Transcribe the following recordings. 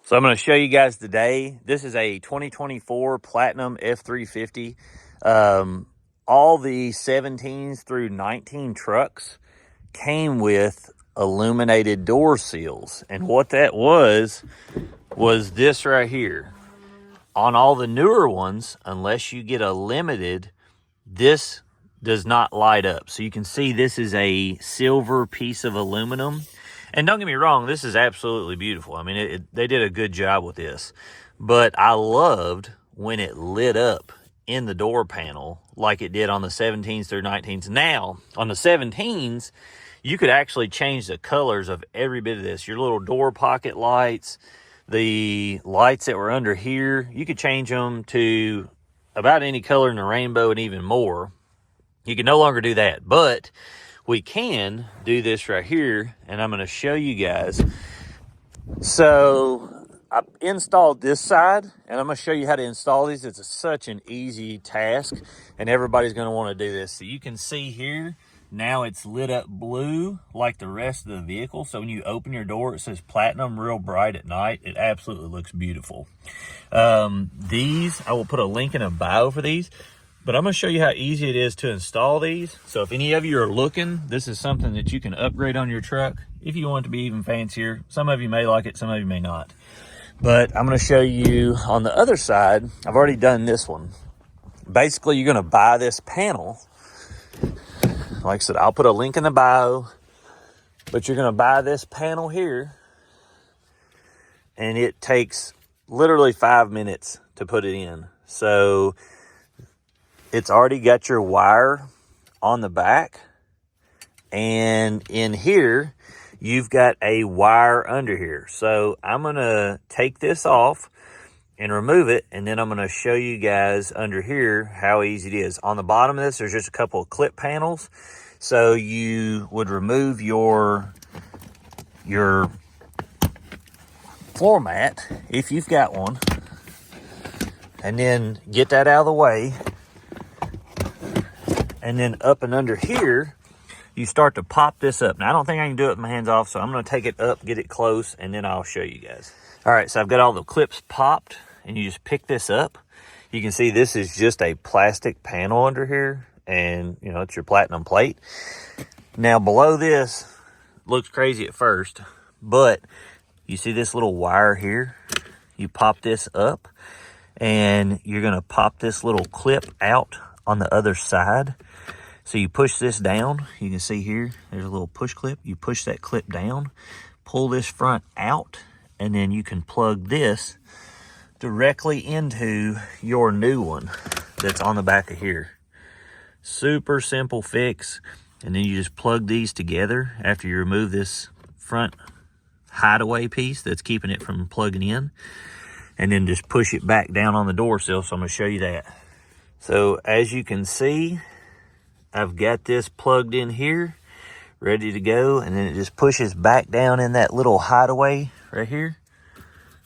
So I'm going to show you guys today. This is a 2024 Platinum F350. All the 17s through 19 trucks came with illuminated door seals. And what that was this right here. On all the newer ones, unless you get a limited, this does not light up. So you can see this is a silver piece of aluminum. And don't get me wrong, this is absolutely beautiful. I mean, they did a good job with this. But I loved when it lit up in the door panel like it did on the 17s through 19s. Now, on the 17s, you could actually change the colors of every bit of this. Your little door pocket lights, the lights that were under here, you could change them to about any color in the rainbow and even more. You can no longer do that, but we can do this right here, and I'm going to show you guys. So I installed this side, and I'm going to show you how to install these. It's such an easy task, and everybody's going to want to do this. So you can see here, now it's lit up blue like the rest of the vehicle. So when you open your door, it says Platinum real bright at night. It absolutely looks beautiful. These, I will put a link in a bio for these. But I'm going to show you how easy it is to install these. So if any of you are looking, this is something that you can upgrade on your truck if you want it to be even fancier. Some of you may like it, some of you may not. But I'm going to show you on the other side. I've already done this one. Basically, you're going to buy this panel. Like I said, I'll put a link in the bio. But you're going to buy this panel here. And it takes literally 5 minutes to put it in. So it's already got your wire on the back, and in here you've got a wire under here. So I'm gonna take this off and remove it, and then I'm gonna show you guys under here how easy it is. On the bottom of this, there's just a couple of clip panels. So you would remove your floor mat if you've got one, and then get that out of the way. And then up and under here, you start to pop this up. Now, I don't think I can do it with my hands off, so I'm going to take it up, get it close, and then I'll show you guys. All right, so I've got all the clips popped, and you just pick this up. You can see this is just a plastic panel under here, and, you know, it's your Platinum plate. Now, below this, looks crazy at first, but you see this little wire here? You pop this up, and you're going to pop this little clip out on the other side. So you push this down. You can see here, there's a little push clip. You push that clip down, pull this front out, and then you can plug this directly into your new one that's on the back of here. Super simple fix. And then you just plug these together after you remove this front hideaway piece that's keeping it from plugging in. And then just push it back down on the door sill. So I'm going to show you that. So as you can see, I've got this plugged in here, ready to go, and then it just pushes back down in that little hideaway right here.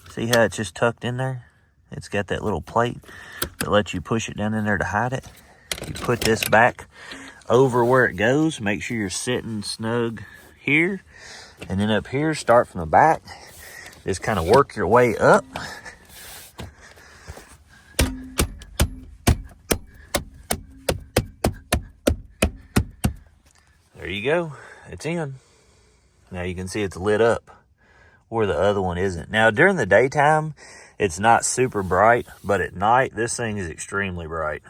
See how it's just tucked in there? It's got that little plate that lets you push it down in there to hide it. You put this back over where it goes. Make sure you're sitting snug here. And then up here, start from the back. Just kind of work your way up. There you go. It's in. Now you can see it's lit up where the other one isn't. Now during the daytime, it's not super bright, but at night, this thing is extremely bright.